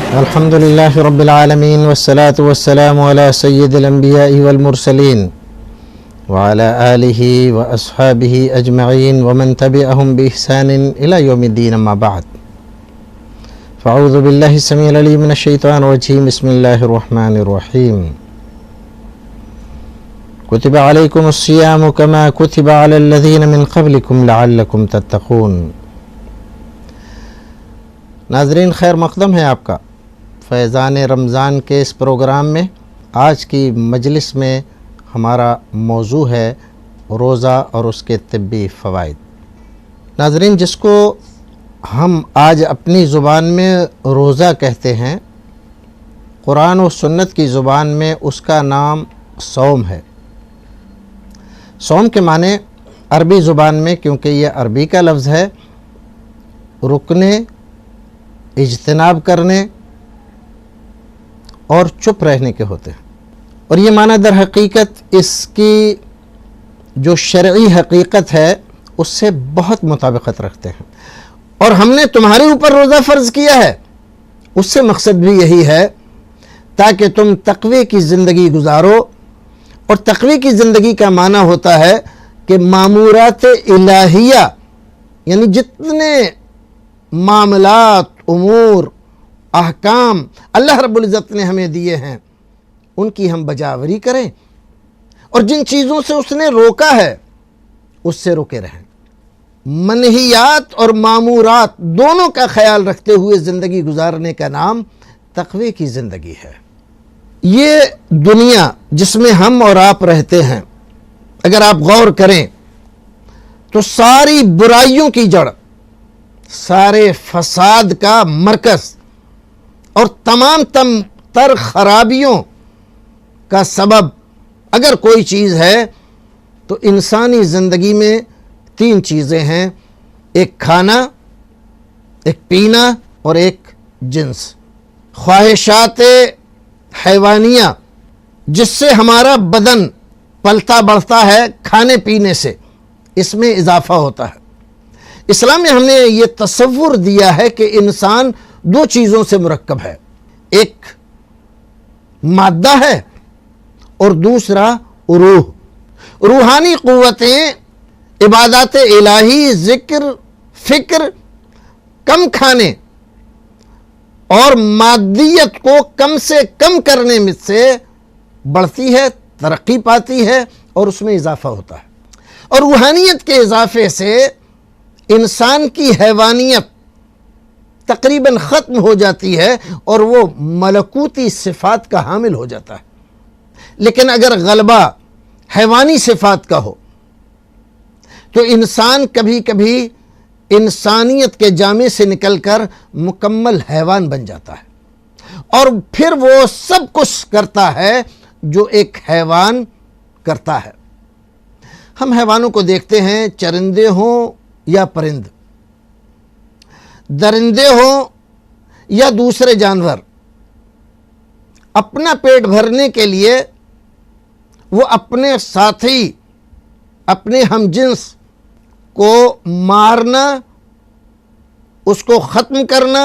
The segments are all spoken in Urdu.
الحمد لله رب العالمين والصلاة والسلام على سيد الأنبياء والمرسلين وعلى آله وأصحابه أجمعين ومن تبعهم بإحسان إلى يوم الدين أما بعد فأعوذ بالله السميع العليم من الشيطان الرجيم بسم الله الرحمن الرحيم كتب عليكم الصيام كما كتب على الذين من قبلكم لعلكم تتقون۔ ناظرین، خیر مقدم ہے آپ کا فیضان رمضان کے اس پروگرام میں۔ آج کی مجلس میں ہمارا موضوع ہے روزہ اور اس کے طبی فوائد۔ ناظرین، جس کو ہم آج اپنی زبان میں روزہ کہتے ہیں، قرآن و سنت کی زبان میں اس کا نام صوم ہے۔ صوم کے معنی عربی زبان میں، کیونکہ یہ عربی کا لفظ ہے، رکنے، اجتناب کرنے اور چپ رہنے کے ہوتے ہیں، اور یہ معنی در حقیقت اس کی جو شرعی حقیقت ہے اس سے بہت مطابقت رکھتے ہیں۔ اور ہم نے تمہارے اوپر روزہ فرض کیا ہے، اس سے مقصد بھی یہی ہے تاکہ تم تقوی کی زندگی گزارو، اور تقوی کی زندگی کا معنی ہوتا ہے کہ مامورات الہیہ، یعنی جتنے معاملات، امور، احکام اللہ رب العزت نے ہمیں دیے ہیں ان کی ہم بجاوری کریں، اور جن چیزوں سے اس نے روکا ہے اس سے روکے رہیں۔ منہیات اور مامورات دونوں کا خیال رکھتے ہوئے زندگی گزارنے کا نام تقوی کی زندگی ہے۔ یہ دنیا جس میں ہم اور آپ رہتے ہیں، اگر آپ غور کریں تو ساری برائیوں کی جڑ، سارے فساد کا مرکز اور تمام تر خرابیوں کا سبب اگر کوئی چیز ہے تو انسانی زندگی میں تین چیزیں ہیں: ایک کھانا، ایک پینا اور ایک جنس۔ خواہشات حیوانیہ جس سے ہمارا بدن پلتا بڑھتا ہے کھانے پینے سے، اس میں اضافہ ہوتا ہے۔ اسلام میں ہم نے یہ تصور دیا ہے کہ انسان دو چیزوں سے مرکب ہے، ایک مادہ ہے اور دوسرا روح۔ روحانی قوتیں، عبادات الہی، ذکر، فکر کم کھانے اور مادیت کو کم سے کم کرنے میں سے بڑھتی ہے، ترقی پاتی ہے اور اس میں اضافہ ہوتا ہے۔ اور روحانیت کے اضافے سے انسان کی حیوانیت تقریباً ختم ہو جاتی ہے اور وہ ملکوتی صفات کا حامل ہو جاتا ہے۔ لیکن اگر غلبہ حیوانی صفات کا ہو تو انسان کبھی کبھی انسانیت کے جامے سے نکل کر مکمل حیوان بن جاتا ہے، اور پھر وہ سب کچھ کرتا ہے جو ایک حیوان کرتا ہے۔ ہم حیوانوں کو دیکھتے ہیں، چرندے ہوں یا پرند، درندے ہوں یا دوسرے جانور، اپنا پیٹ بھرنے کے لیے وہ اپنے ساتھی، اپنے ہم جنس کو مارنا، اس کو ختم کرنا،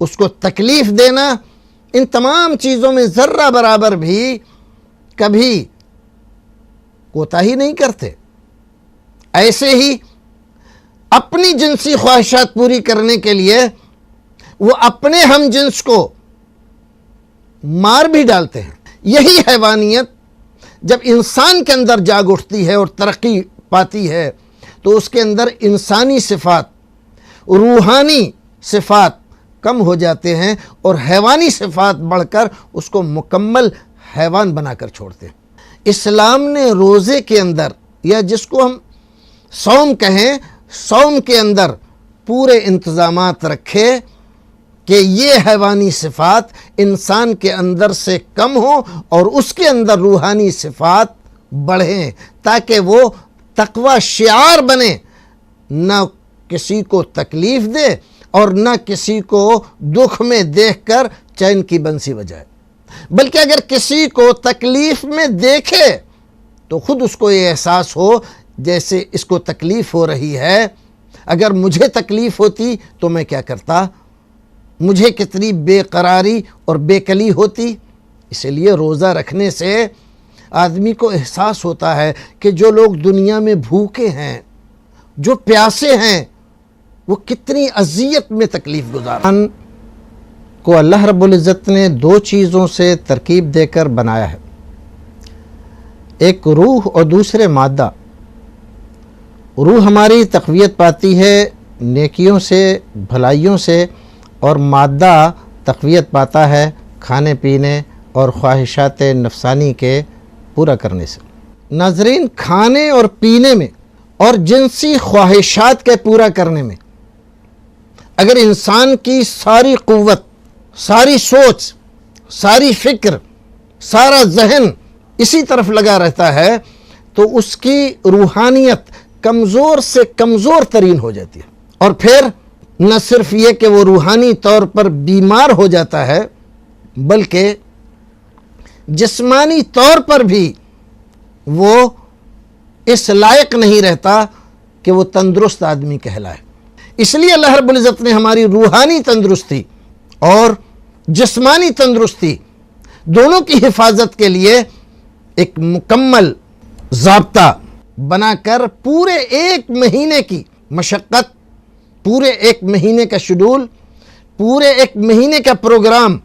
اس کو تکلیف دینا، ان تمام چیزوں میں ذرہ برابر بھی کبھی کوتاہی نہیں کرتے۔ ایسے ہی اپنی جنسی خواہشات پوری کرنے کے لیے وہ اپنے ہم جنس کو مار بھی ڈالتے ہیں۔ یہی حیوانیت جب انسان کے اندر جاگ اٹھتی ہے اور ترقی پاتی ہے تو اس کے اندر انسانی صفات، روحانی صفات کم ہو جاتے ہیں اور حیوانی صفات بڑھ کر اس کو مکمل حیوان بنا کر چھوڑتے ہیں۔ اسلام نے روزے کے اندر، یا جس کو ہم صوم کہیں، صوم کے اندر پورے انتظامات رکھے کہ یہ حیوانی صفات انسان کے اندر سے کم ہوں اور اس کے اندر روحانی صفات بڑھیں، تاکہ وہ تقوی شعار بنے، نہ کسی کو تکلیف دے اور نہ کسی کو دکھ میں دیکھ کر چین کی بنسی بجائے، بلکہ اگر کسی کو تکلیف میں دیکھے تو خود اس کو یہ احساس ہو جیسے اس کو تکلیف ہو رہی ہے، اگر مجھے تکلیف ہوتی تو میں کیا کرتا، مجھے کتنی بے قراری اور بے کلی ہوتی۔ اسی لیے روزہ رکھنے سے آدمی کو احساس ہوتا ہے کہ جو لوگ دنیا میں بھوکے ہیں، جو پیاسے ہیں، وہ کتنی اذیت میں تکلیف گزار ہیں۔ کو اللہ رب العزت نے دو چیزوں سے ترکیب دے کر بنایا ہے، ایک روح اور دوسرے مادہ۔ روح ہماری تقویت پاتی ہے نیکیوں سے، بھلائیوں سے، اور مادہ تقویت پاتا ہے کھانے پینے اور خواہشات نفسانی کے پورا کرنے سے۔ ناظرین، کھانے اور پینے میں اور جنسی خواہشات کے پورا کرنے میں اگر انسان کی ساری قوت، ساری سوچ، ساری فکر، سارا ذہن اسی طرف لگا رہتا ہے تو اس کی روحانیت کمزور سے کمزور ترین ہو جاتی ہے، اور پھر نہ صرف یہ کہ وہ روحانی طور پر بیمار ہو جاتا ہے بلکہ جسمانی طور پر بھی وہ اس لائق نہیں رہتا کہ وہ تندرست آدمی کہلائے۔ اس لیے اللہ رب العزت نے ہماری روحانی تندرستی اور جسمانی تندرستی دونوں کی حفاظت کے لیے ایک مکمل ضابطہ بنا کر پورے ایک مہینے کی مشقت، پورے ایک مہینے کا شیڈول، پورے ایک مہینے کا پروگرام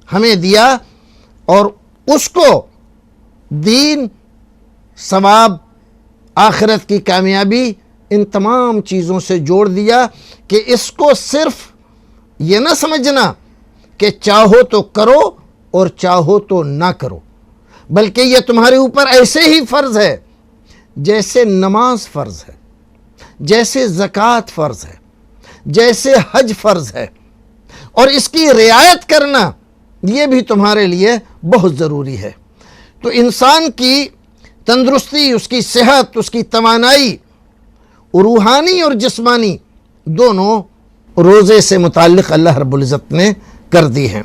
ہمیں دیا، اور اس کو دین، ثواب، آخرت کی کامیابی، ان تمام چیزوں سے جوڑ دیا کہ اس کو صرف یہ نہ سمجھنا کہ چاہو تو کرو اور چاہو تو نہ کرو، بلکہ یہ تمہارے اوپر ایسے ہی فرض ہے جیسے نماز فرض ہے، جیسے زکوٰۃ فرض ہے، جیسے حج فرض ہے، اور اس کی رعایت کرنا یہ بھی تمہارے لیے بہت ضروری ہے۔ تو انسان کی تندرستی، اس کی صحت، اس کی توانائی روحانی اور جسمانی دونوں روزے سے متعلق اللہ رب العزت نے کر دی ہیں۔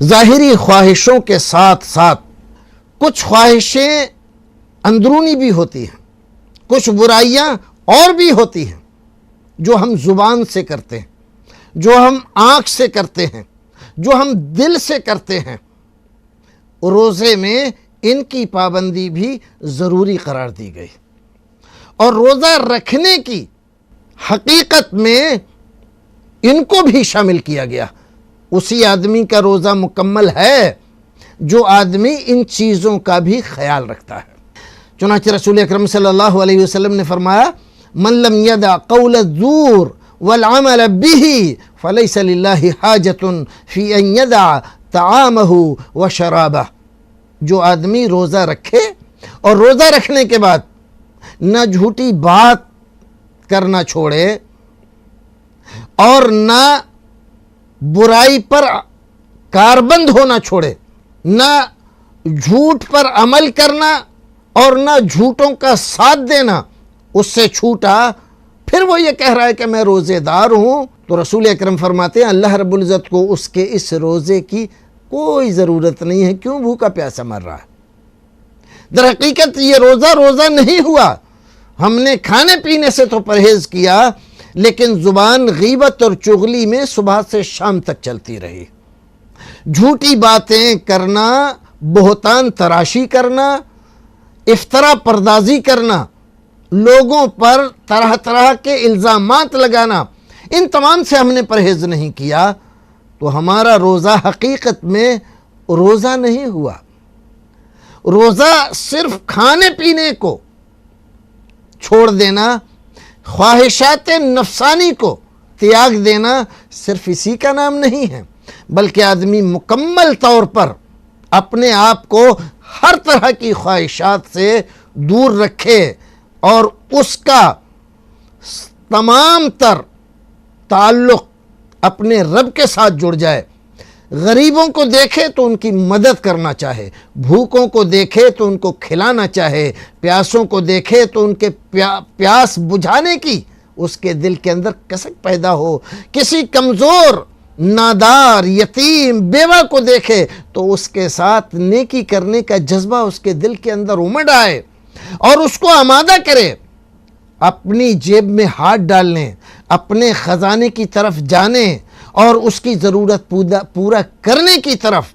ظاہری خواہشوں کے ساتھ ساتھ کچھ خواہشیں اندرونی بھی ہوتی ہیں، کچھ برائیاں اور بھی ہوتی ہیں جو ہم زبان سے کرتے ہیں، جو ہم آنکھ سے کرتے ہیں، جو ہم دل سے کرتے ہیں۔ روزے میں ان کی پابندی بھی ضروری قرار دی گئی، اور روزہ رکھنے کی حقیقت میں ان کو بھی شامل کیا گیا۔ اسی آدمی کا روزہ مکمل ہے جو آدمی ان چیزوں کا بھی خیال رکھتا ہے۔ چنانچہ رسول اکرم صلی اللہ علیہ وسلم نے فرمایا، من لم يدع قول الزور والعمل به فليس لله حاجة في ان يدع طعامه وشرابه۔ جو آدمی روزہ رکھے اور روزہ رکھنے کے بعد نہ جھوٹی بات کرنا چھوڑے اور نہ برائی پر کاربند ہونا چھوڑے، نہ جھوٹ پر عمل کرنا اور نہ جھوٹوں کا ساتھ دینا اس سے چھوٹا، پھر وہ یہ کہہ رہا ہے کہ میں روزے دار ہوں، تو رسول اکرم فرماتے ہیں اللہ رب العزت کو اس کے اس روزے کی کوئی ضرورت نہیں ہے، کیوں بھوکا پیاسا مر رہا ہے۔ در حقیقت یہ روزہ نہیں ہوا، ہم نے کھانے پینے سے تو پرہیز کیا لیکن زبان غیبت اور چغلی میں صبح سے شام تک چلتی رہی۔ جھوٹی باتیں کرنا، بہتان تراشی کرنا، افترا پردازی کرنا، لوگوں پر طرح طرح کے الزامات لگانا، ان تمام سے ہم نے پرہیز نہیں کیا تو ہمارا روزہ حقیقت میں روزہ نہیں ہوا۔ روزہ صرف کھانے پینے کو چھوڑ دینا، خواہشات نفسانی کو تیاگ دینا صرف اسی کا نام نہیں ہے، بلکہ آدمی مکمل طور پر اپنے آپ کو ہر طرح کی خواہشات سے دور رکھے اور اس کا تمام تر تعلق اپنے رب کے ساتھ جڑ جائے۔ غریبوں کو دیکھے تو ان کی مدد کرنا چاہے، بھوکوں کو دیکھے تو ان کو کھلانا چاہے، پیاسوں کو دیکھے تو ان کے پیاس بجھانے کی اس کے دل کے اندر کسک پیدا ہو، کسی کمزور، نادار، یتیم، بیوہ کو دیکھے تو اس کے ساتھ نیکی کرنے کا جذبہ اس کے دل کے اندر امڑ آئے اور اس کو آمادہ کرے اپنی جیب میں ہاتھ ڈالنے، اپنے خزانے کی طرف جانے اور اس کی ضرورت پورا کرنے کی طرف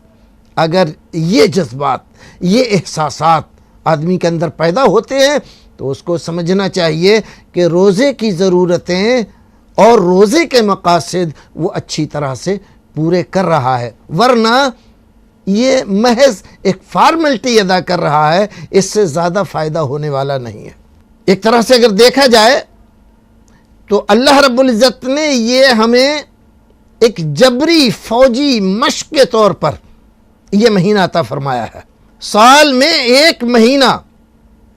اگر یہ جذبات، یہ احساسات آدمی کے اندر پیدا ہوتے ہیں تو اس کو سمجھنا چاہیے کہ روزے کی ضرورتیں اور روزے کے مقاصد وہ اچھی طرح سے پورے کر رہا ہے، ورنہ یہ محض ایک فارمیلٹی ادا کر رہا ہے، اس سے زیادہ فائدہ ہونے والا نہیں ہے۔ ایک طرح سے اگر دیکھا جائے تو اللہ رب العزت نے یہ ہمیں ایک جبری فوجی مشق کے طور پر یہ مہینہ عطا فرمایا ہے۔ سال میں ایک مہینہ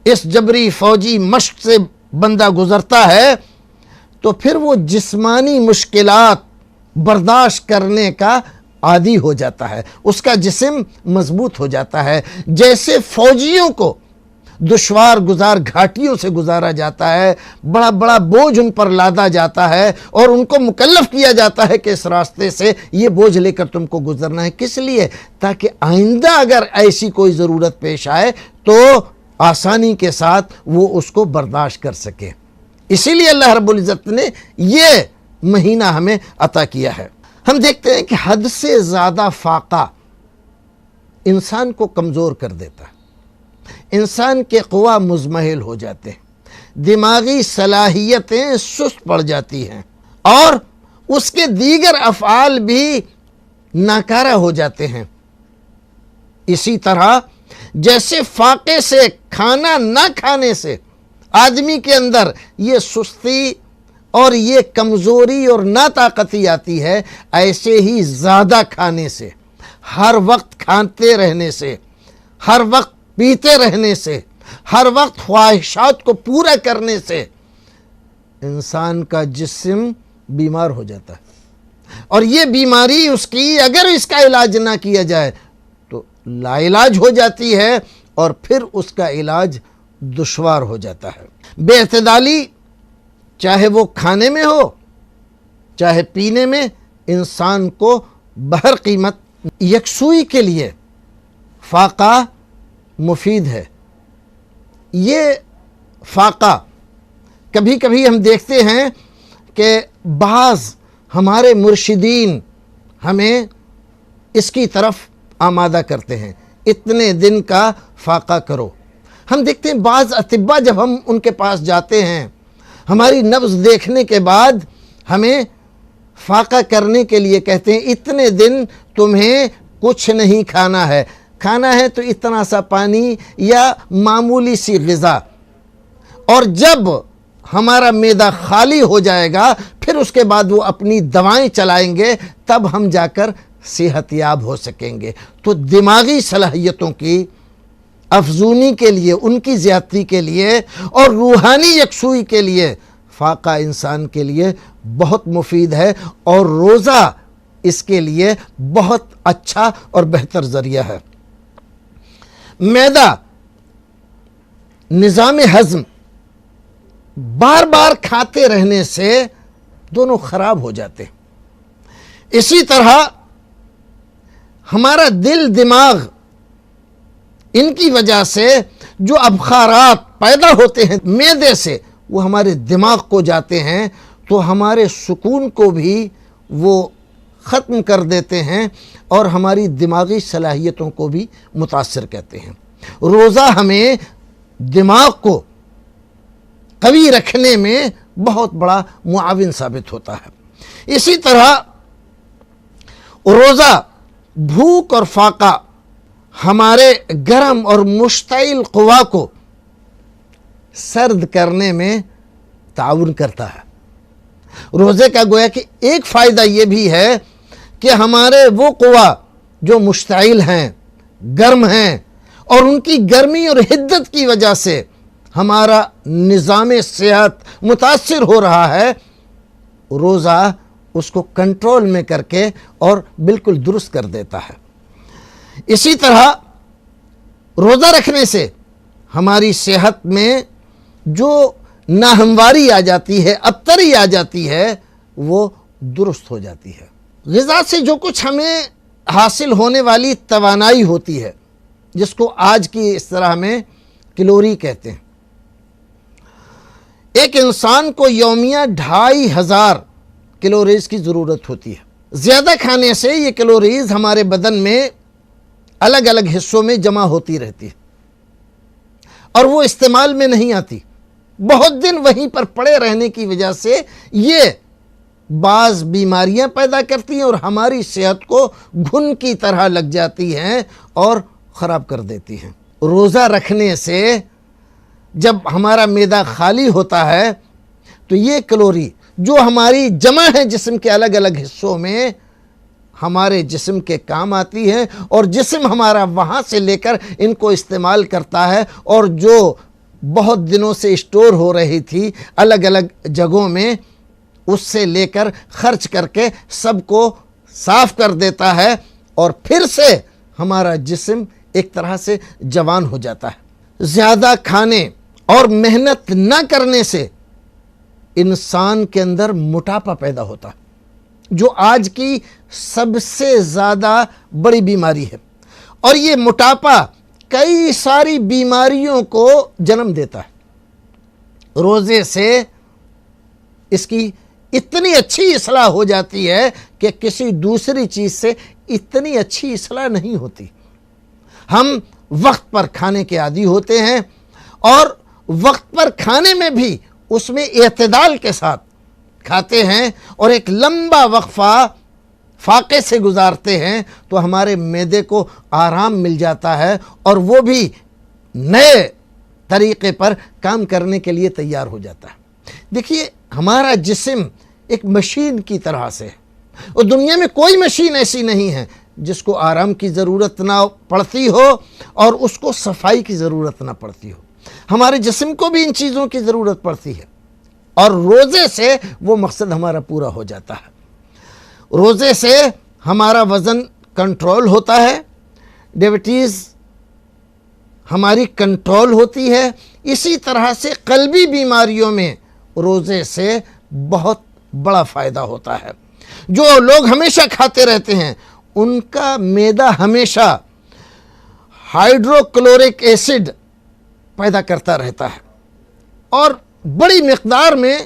اس جبری فوجی مشق سے بندہ گزرتا ہے تو پھر وہ جسمانی مشکلات برداشت کرنے کا عادی ہو جاتا ہے، اس کا جسم مضبوط ہو جاتا ہے۔ جیسے فوجیوں کو دشوار گزار گھاٹیوں سے گزارا جاتا ہے، بڑا بڑا بوجھ ان پر لادا جاتا ہے اور ان کو مکلف کیا جاتا ہے کہ اس راستے سے یہ بوجھ لے کر تم کو گزرنا ہے، کس لیے؟ تاکہ آئندہ اگر ایسی کوئی ضرورت پیش آئے تو آسانی کے ساتھ وہ اس کو برداشت کر سکے۔ اسی لیے اللہ رب العزت نے یہ مہینہ ہمیں عطا کیا ہے۔ ہم دیکھتے ہیں کہ حد سے زیادہ فاقہ انسان کو کمزور کر دیتا ہے، انسان کے قوا مزمحل ہو جاتے ہیں، دماغی صلاحیتیں سست پڑ جاتی ہیں اور اس کے دیگر افعال بھی ناکارہ ہو جاتے ہیں۔ اسی طرح جیسے فاقے سے، کھانا نہ کھانے سے آدمی کے اندر یہ سستی اور یہ کمزوری اور ناطاقتی آتی ہے، ایسے ہی زیادہ کھانے سے، ہر وقت کھاتے رہنے سے، ہر وقت پیتے رہنے سے، ہر وقت خواہشات کو پورا کرنے سے انسان کا جسم بیمار ہو جاتا ہے، اور یہ بیماری اس کی اگر اس کا علاج نہ کیا جائے تو لا علاج ہو جاتی ہے اور پھر اس کا علاج دشوار ہو جاتا ہے۔ بے اعتدالی چاہے وہ کھانے میں ہو چاہے پینے میں، انسان کو بہر قیمت یکسوئی کے لیے فاقہ مفید ہے۔ یہ فاقہ کبھی کبھی ہم دیکھتے ہیں کہ بعض ہمارے مرشدین ہمیں اس کی طرف آمادہ کرتے ہیں، اتنے دن کا فاقہ کرو۔ ہم دیکھتے ہیں بعض اطباء جب ہم ان کے پاس جاتے ہیں، ہماری نبض دیکھنے کے بعد ہمیں فاقہ کرنے کے لیے کہتے ہیں اتنے دن تمہیں کچھ نہیں کھانا ہے، کھانا ہے تو اتنا سا پانی یا معمولی سی غذا، اور جب ہمارا معدہ خالی ہو جائے گا پھر اس کے بعد وہ اپنی دوائیں چلائیں گے، تب ہم جا کر صحت یاب ہو سکیں گے۔ تو دماغی صلاحیتوں کی افزونی کے لیے، ان کی زیادتی کے لیے اور روحانی یکسوئی کے لیے فاقہ انسان کے لیے بہت مفید ہے، اور روزہ اس کے لیے بہت اچھا اور بہتر ذریعہ ہے۔ معدہ، نظام ہضم بار بار کھاتے رہنے سے دونوں خراب ہو جاتے ہیں۔ اسی طرح ہمارا دل، دماغ، ان کی وجہ سے جو ابخارات پیدا ہوتے ہیں معدے سے وہ ہمارے دماغ کو جاتے ہیں تو ہمارے سکون کو بھی وہ ختم کر دیتے ہیں اور ہماری دماغی صلاحیتوں کو بھی متاثر کرتے ہیں۔ روزہ ہمیں دماغ کو قوی رکھنے میں بہت بڑا معاون ثابت ہوتا ہے۔ اسی طرح روزہ، بھوک اور فاقہ ہمارے گرم اور مشتعل قوا کو سرد کرنے میں تعاون کرتا ہے۔ روزے کا گویا کہ ایک فائدہ یہ بھی ہے کہ ہمارے وہ قوا جو مشتعل ہیں، گرم ہیں، اور ان کی گرمی اور حدت کی وجہ سے ہمارا نظام صحت متاثر ہو رہا ہے، روزہ اس کو کنٹرول میں کر کے اور بالکل درست کر دیتا ہے۔ اسی طرح روزہ رکھنے سے ہماری صحت میں جو ناہمواری آ جاتی ہے، ابتری آ جاتی ہے، وہ درست ہو جاتی ہے۔ غذا سے جو کچھ ہمیں حاصل ہونے والی توانائی ہوتی ہے، جس کو آج کی اصطلاح میں کیلوری کہتے ہیں، ایک انسان کو یومیہ 2500 کیلوریز کی ضرورت ہوتی ہے۔ زیادہ کھانے سے یہ کیلوریز ہمارے بدن میں الگ الگ حصوں میں جمع ہوتی رہتی ہے اور وہ استعمال میں نہیں آتی. بہت دن وہیں پر پڑے رہنے کی وجہ سے یہ بعض بیماریاں پیدا کرتی ہیں اور ہماری صحت کو گھن کی طرح لگ جاتی ہیں اور خراب کر دیتی ہیں. روزہ رکھنے سے جب ہمارا معدہ خالی ہوتا ہے تو یہ کیلوری جو ہماری جمع ہے جسم کے الگ الگ حصوں میں ہمارے جسم کے کام آتی ہے اور جسم ہمارا وہاں سے لے کر ان کو استعمال کرتا ہے اور جو بہت دنوں سے اسٹور ہو رہی تھی الگ الگ جگہوں میں اس سے لے کر خرچ کر کے سب کو صاف کر دیتا ہے اور پھر سے ہمارا جسم ایک طرح سے جوان ہو جاتا ہے. زیادہ کھانے اور محنت نہ کرنے سے انسان کے اندر موٹاپا پیدا ہوتا ہے جو آج کی سب سے زیادہ بڑی بیماری ہے اور یہ موٹاپا کئی ساری بیماریوں کو جنم دیتا ہے. روزے سے اس کی اتنی اچھی اصلاح ہو جاتی ہے کہ کسی دوسری چیز سے اتنی اچھی اصلاح نہیں ہوتی. ہم وقت پر کھانے کے عادی ہوتے ہیں اور وقت پر کھانے میں بھی اس میں اعتدال کے ساتھ کھاتے ہیں اور ایک لمبا وقفہ فاقے سے گزارتے ہیں تو ہمارے معدے کو آرام مل جاتا ہے اور وہ بھی نئے طریقے پر کام کرنے کے لیے تیار ہو جاتا ہے. دیکھیے ہمارا جسم ایک مشین کی طرح سے ہے اور دنیا میں کوئی مشین ایسی نہیں ہے جس کو آرام کی ضرورت نہ پڑتی ہو اور اس کو صفائی کی ضرورت نہ پڑتی ہو. ہمارے جسم کو بھی ان چیزوں کی ضرورت پڑتی ہے اور روزے سے وہ مقصد ہمارا پورا ہو جاتا ہے. روزے سے ہمارا وزن کنٹرول ہوتا ہے, ڈیابٹیز ہماری کنٹرول ہوتی ہے. اسی طرح سے قلبی بیماریوں میں روزے سے بہت بڑا فائدہ ہوتا ہے. جو لوگ ہمیشہ کھاتے رہتے ہیں ان کا معدہ ہمیشہ ہائیڈرو کلورک ایسڈ پیدا کرتا رہتا ہے اور بڑی مقدار میں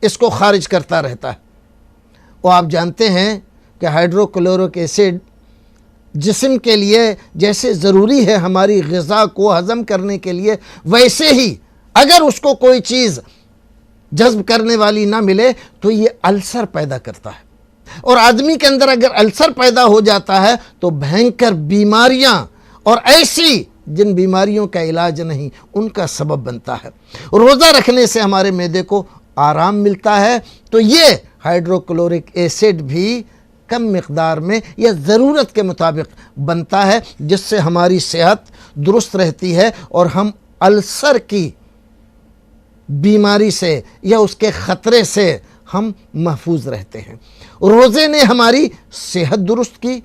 اس کو خارج کرتا رہتا ہے. وہ آپ جانتے ہیں کہ ہائیڈرو کلورک ایسڈ جسم کے لیے جیسے ضروری ہے ہماری غذا کو ہضم کرنے کے لیے, ویسے ہی اگر اس کو کوئی چیز جذب کرنے والی نہ ملے تو یہ السر پیدا کرتا ہے اور آدمی کے اندر اگر السر پیدا ہو جاتا ہے تو بھینکر بیماریاں اور ایسی جن بیماریوں کا علاج نہیں ان کا سبب بنتا ہے. روزہ رکھنے سے ہمارے معدے کو آرام ملتا ہے تو یہ ہائیڈرو کلورک ایسڈ بھی کم مقدار میں یا ضرورت کے مطابق بنتا ہے جس سے ہماری صحت درست رہتی ہے اور ہم السر کی بیماری سے یا اس کے خطرے سے ہم محفوظ رہتے ہیں. روزے نے ہماری صحت درست کی,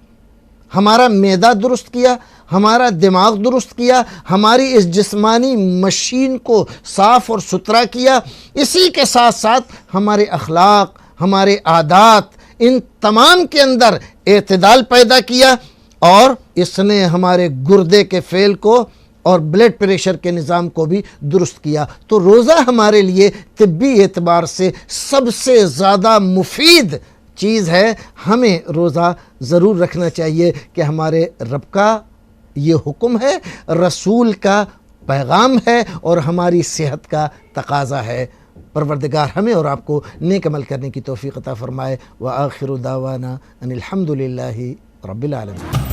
ہمارا معدہ درست کیا, ہمارا دماغ درست کیا, ہماری اس جسمانی مشین کو صاف اور ستھرا کیا. اسی کے ساتھ ساتھ ہمارے اخلاق, ہمارے عادات, ان تمام کے اندر اعتدال پیدا کیا اور اس نے ہمارے گردے کے فعل کو اور بلڈ پریشر کے نظام کو بھی درست کیا. تو روزہ ہمارے لیے طبی اعتبار سے سب سے زیادہ مفید چیز ہے. ہمیں روزہ ضرور رکھنا چاہیے کہ ہمارے رب کا یہ حکم ہے, رسول کا پیغام ہے اور ہماری صحت کا تقاضا ہے. پروردگار ہمیں اور آپ کو نیک عمل کرنے کی توفیق عطا فرمائے. وآخر دعوانا ان الحمد للہ رب العالمین.